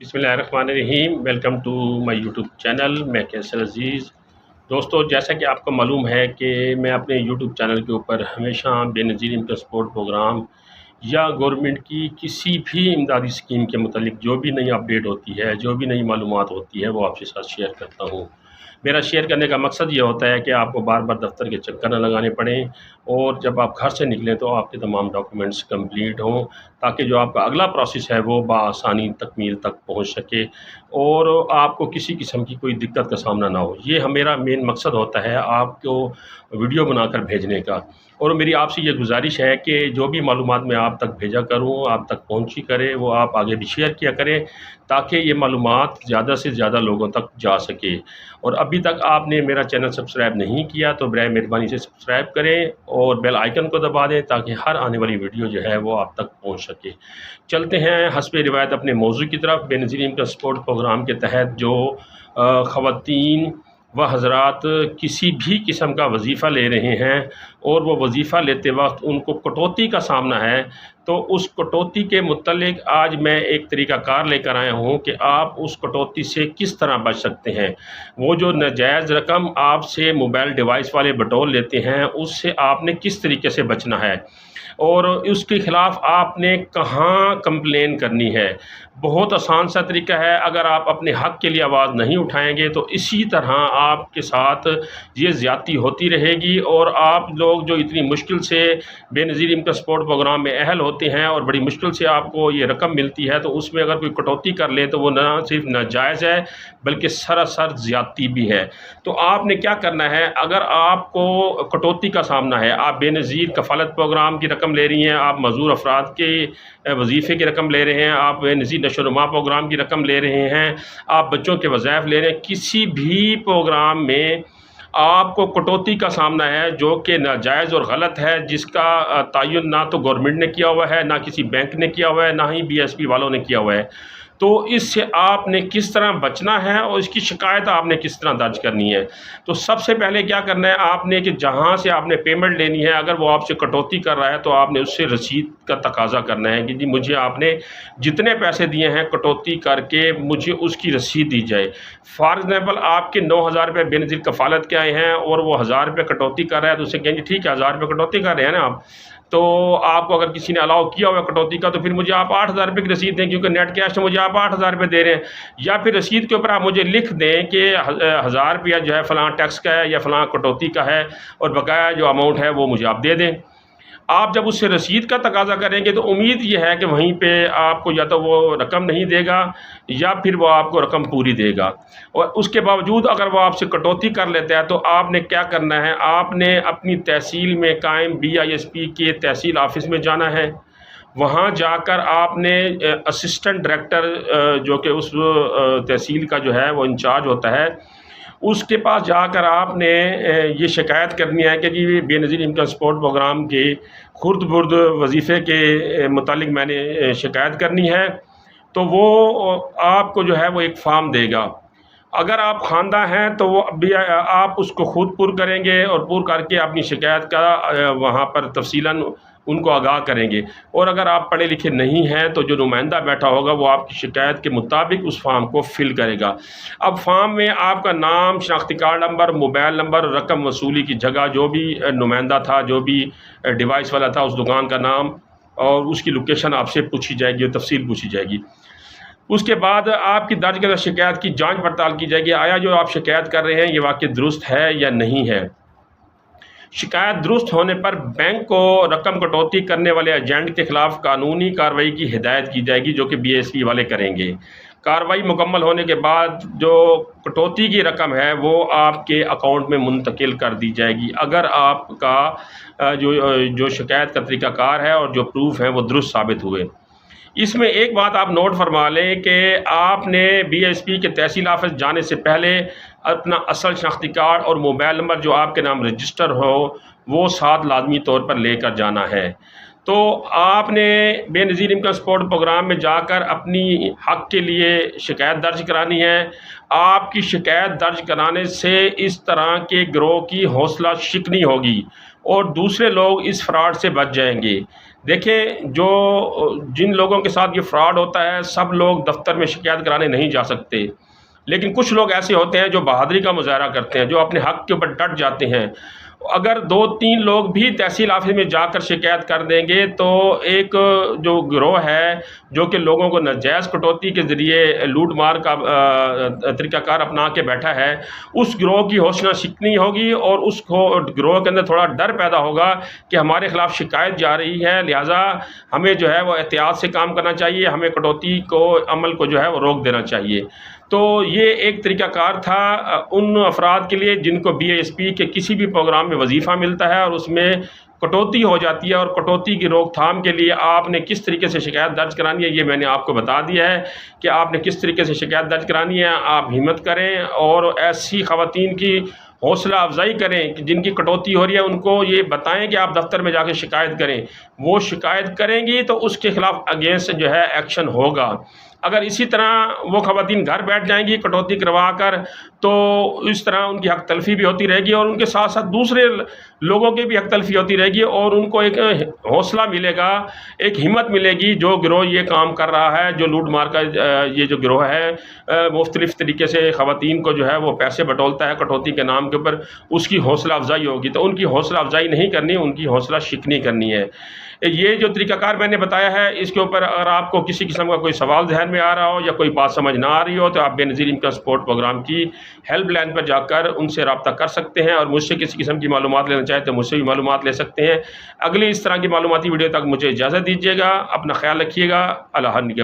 बिस्मिल्लाहिर्रहमानिर्रहीम। Welcome to my YouTube channel. मैं कैसर अज़ीज़। दोस्तों, जैसा कि आपको मालूम है कि मैं अपने यूट्यूब चैनल के ऊपर हमेशा बेनज़ीर इनकम सपोर्ट प्रोग्राम या गवर्नमेंट की किसी भी इमदादी स्कीम के मुतालिक जो भी नई अपडेट होती है, जो भी नई मालूमात होती है, वो आपके साथ शेयर करता हूँ। मेरा शेयर करने का मकसद ये होता है कि आपको बार बार दफ्तर के चक्कर न लगाने पड़ें, और जब आप घर से निकलें तो आपके तमाम डॉक्यूमेंट्स कंप्लीट हों, ताकि जो आपका अगला प्रोसेस है वो बआसानी तकमील तक पहुंच सके और आपको किसी किस्म की कोई दिक्कत का सामना ना हो। ये मेरा मेन मकसद होता है आपको वीडियो बनाकर भेजने का। और मेरी आपसे ये गुजारिश है कि जो भी मालूमात मैं आप तक भेजा करूँ, आप तक पहुँची करे, वो आप आगे भी शेयर किया करें, ताकि ये मालूमात ज़्यादा से ज़्यादा लोगों तक जा सके। और अभी तक आपने मेरा चैनल सब्सक्राइब नहीं किया तो बराए मेहरबानी से सब्सक्राइब करें और बेल आइकन को दबा दें, ताकि हर आने वाली वीडियो जो है वो आप तक पहुंच सके। चलते हैं हस्बे रिवायत अपने मौजू की तरफ। बेनज़ीर इनकम सपोर्ट प्रोग्राम के तहत जो ख़वातीन व हज़रात किसी भी किस्म का वजीफ़ा ले रहे हैं और वो वजीफ़ा लेते वक्त उनको कटौती का सामना है, तो उस कटौती के मुतल्लिक आज मैं एक तरीक़ाकार लेकर आया हूँ कि आप उस कटौती से किस तरह बच सकते हैं। वो जो नाजायज़ रकम आपसे मोबाइल डिवाइस वाले बटोर लेते हैं, उससे आपने किस तरीके से बचना है और उसके ख़िलाफ़ आपने कहाँ कंप्लेन करनी है। बहुत आसान सा तरीका है। अगर आप अपने हक़ के लिए आवाज़ नहीं उठाएंगे तो इसी तरह आपके साथ ये ज़्यादती होती रहेगी, और आप लोग जो इतनी मुश्किल से बेनज़ीर इनकम सपोर्ट प्रोग्राम में अहल होते हैं और बड़ी मुश्किल से आपको ये रकम मिलती है, तो उसमें अगर कोई कटौती कर ले तो वो ना सिर्फ नाजायज़ है बल्कि सरासर ज़्यादती भी है। तो आपने क्या करना है, अगर आपको कटौती का सामना है, आप बेनज़ीर कफ़ालत प्रोग्राम की रकम ले रही हैं, आप मज़दूर अफराद के वजीफ़े की रकम ले रहे हैं, आप बेनज़ीर नशोनुमा प्रोग्राम की रकम ले रहे हैं, आप बच्चों के वज़ाइफ ले रहे हैं, किसी भी प्रोग्राम में आपको कटौती का सामना है जो कि नाजायज़ और गलत है, जिसका तयन ना तो गवर्नमेंट ने किया हुआ है, ना किसी बैंक ने किया हुआ है, ना ही BSP वालों ने किया हुआ है। तो इससे आपने किस तरह बचना है और इसकी शिकायत आपने किस तरह दर्ज करनी है। तो सबसे पहले क्या करना है आपने कि जहाँ से आपने पेमेंट लेनी है, अगर वो आपसे कटौती कर रहा है तो आपने उससे रसीद का तकाजा करना है कि जी मुझे आपने जितने पैसे दिए हैं कटौती करके मुझे उसकी रसीद दी जाए। फॉर एग्ज़ाम्पल आपके 9,000 रुपये बेनज़ीर कफ़ालत के आए हैं और वो 1,000 रुपये कटौती कर रहा है, तो उससे कहेंगे ठीक है 1,000 रुपये कटौती कर रहे हैं ना आप, तो आपको अगर किसी ने अलाउ किया हुआ कटौती का तो फिर मुझे आप 8,000 रुपये की रसीद दें, क्योंकि नेट कैश में मुझे आप 8,000 रुपये दे रहे हैं। या फिर रसीद के ऊपर आप मुझे लिख दें कि 1,000 रुपया जो है फ़लाँ टैक्स का है या फ़लाँ कटौती का है, और बकाया जो अमाउंट है वो मुझे आप दे दें। आप जब उससे रसीद का तकाजा करेंगे तो उम्मीद ये है कि वहीं पे आपको या तो वो रकम नहीं देगा या फिर वो आपको रकम पूरी देगा। और उसके बावजूद अगर वो आपसे कटौती कर लेता है तो आपने क्या करना है, आपने अपनी तहसील में कायम BISP के तहसील ऑफिस में जाना है। वहाँ जाकर आपने असिस्टेंट डायरेक्टर जो कि उस तहसील का जो है वो इंचार्ज होता है, उसके पास जाकर आपने ये शिकायत करनी है कि जी बेनज़ीर इनकम सपोर्ट प्रोग्राम के खुर्द बुर्द वजीफ़े के मुतालिक मैंने शिकायत करनी है। तो वो आपको जो है वो एक फ़ार्म देगा। अगर आप ख़वानदा हैं तो वो भी आप उसको खुद पुर करेंगे और पुर करके अपनी शिकायत का वहाँ पर तफ़सीलन उनको आगाह करेंगे। और अगर आप पढ़े लिखे नहीं हैं तो जो नुमाइंदा बैठा होगा वो आपकी शिकायत के मुताबिक उस फॉर्म को फ़िल करेगा। अब फॉर्म में आपका नाम, शनाख्ती कार्ड नंबर, मोबाइल नंबर, रकम वसूली की जगह, जो भी नुमाइंदा था, जो भी डिवाइस वाला था, उस दुकान का नाम और उसकी लोकेशन आपसे पूछी जाएगी और तफसील पूछी जाएगी। उसके बाद आपकी दर्ज करदा शिकायत की जांच पड़ताल की जाएगी, आया जो आप शिकायत कर रहे हैं ये वाकई दुरुस्त है या नहीं है। शिकायत दुरुस्त होने पर बैंक को रकम कटौती करने वाले एजेंट के खिलाफ कानूनी कार्रवाई की हिदायत की जाएगी, जो कि BSP वाले करेंगे। कार्रवाई मुकम्मल होने के बाद जो कटौती की रकम है वो आपके अकाउंट में मुंतकिल कर दी जाएगी, अगर आपका जो शिकायत का तरीक़ाकार है और जो प्रूफ है वो दुरुस्त साबित हुए। इसमें एक बात आप नोट फरमा लें कि आपने BSP के तहसील ऑफिस जाने से पहले अपना असल शनाख्ती कार्ड और मोबाइल नंबर जो आपके नाम रजिस्टर हो वो साथ लाजमी तौर पर लेकर जाना है। तो आपने बेनज़ीर इनकम सपोर्ट प्रोग्राम में जाकर अपनी हक़ के लिए शिकायत दर्ज करानी है। आपकी शिकायत दर्ज कराने से इस तरह के गिरोह की हौसला शिकनी होगी और दूसरे लोग इस फ्रॉड से बच जाएंगे। دیکھیں جن لوگوں کے ساتھ یہ فراڈ ہوتا ہے، سب لوگ دفتر میں شکایت کرانے نہیں جا سکتے، لیکن کچھ لوگ ایسے ہوتے ہیں جو بہادری کا مظاہرہ کرتے ہیں، جو اپنے حق کے اوپر ڈٹ جاتے ہیں۔ اگر 2-3 لوگ بھی تحصیل آفس میں جا کر شکایت کر دیں گے تو ایک جو گروہ ہے جو کہ لوگوں کو ناجائز کٹوتی کے ذریعے لوٹ مار کا طریقہ کار اپنا کے بیٹھا ہے، اس گروہ کی حوصلہ شکنی ہوگی اور اس کو گروہ کے اندر تھوڑا ڈر پیدا ہوگا کہ ہمارے خلاف شکایت جا رہی ہے، لہٰذا ہمیں جو ہے وہ احتیاط سے کام کرنا چاہیے، ہمیں کٹوتی کو عمل کو جو ہے وہ روک دینا چاہیے۔ تو یہ ایک طریقہ کار تھا ان افراد کے لیے جن کو BISP کے کسی بھی پروگرام میں وظیفہ ملتا ہے اور اس میں کٹوتی ہو جاتی ہے، اور کٹوتی کی روک تھام کے لیے آپ نے کس طریقے سے شکایت درج کرانی ہے یہ میں نے آپ کو بتا دیا ہے کہ آپ نے کس طریقے سے شکایت درج کرانی ہے۔ آپ ہمت کریں اور ایسی خواتین کی حوصلہ افزائی کریں کہ جن کی کٹوتی ہو رہی ہے، ان کو یہ بتائیں کہ آپ دفتر میں جا کے شکایت کریں، وہ شکایت کریں گی تو اس کے خلاف اگینسٹ جو ہے ایکشن ہوگا۔ اگر اسی طرح وہ خواتین گھر بیٹھ جائیں گی کٹوتی کروا کر تو اس طرح ان کی حق تلفی بھی ہوتی رہے گی اور ان کے ساتھ ساتھ دوسرے لوگوں کی بھی حق تلفی ہوتی رہے گی، اور ان کو ایک حوصلہ ملے گا، ایک ہمت ملے گی۔ جو گروہ یہ کام کر رہا ہے، جو لوٹ مار کا یہ جو گروہ ہے مختلف طریقے سے خواتین کو جو ہے وہ پیسے بٹولتا ہے کٹوتی کے نام کے اوپر، اس کی حوصلہ افزائی ہوگی۔ تو ان کی حوصلہ افزائی نہیں کرنی، ان کی حوصلہ شکنی کرنی ہے۔ یہ جو طریقہ کار میں نے بتایا ہے، اس کے اوپر اگر آپ کو کسی قسم کا کوئی سوال ذہن میں آ رہا ہو یا کوئی بات سمجھ نہ آ رہی ہو تو آپ بے نظیر انکم سپورٹ پروگرام کی ہیلپ لائن پر جا کر ان سے رابطہ کر سکتے ہیں، اور مجھ سے کسی قسم کی معلومات لینا چاہیں تو مجھ سے بھی معلومات لے سکتے ہیں۔ اگلی اس طرح کی معلوماتی ویڈیو تک مجھے اجازت دیجیے گا، اپنا خیال رکھیے گا۔ اللہ حافظ۔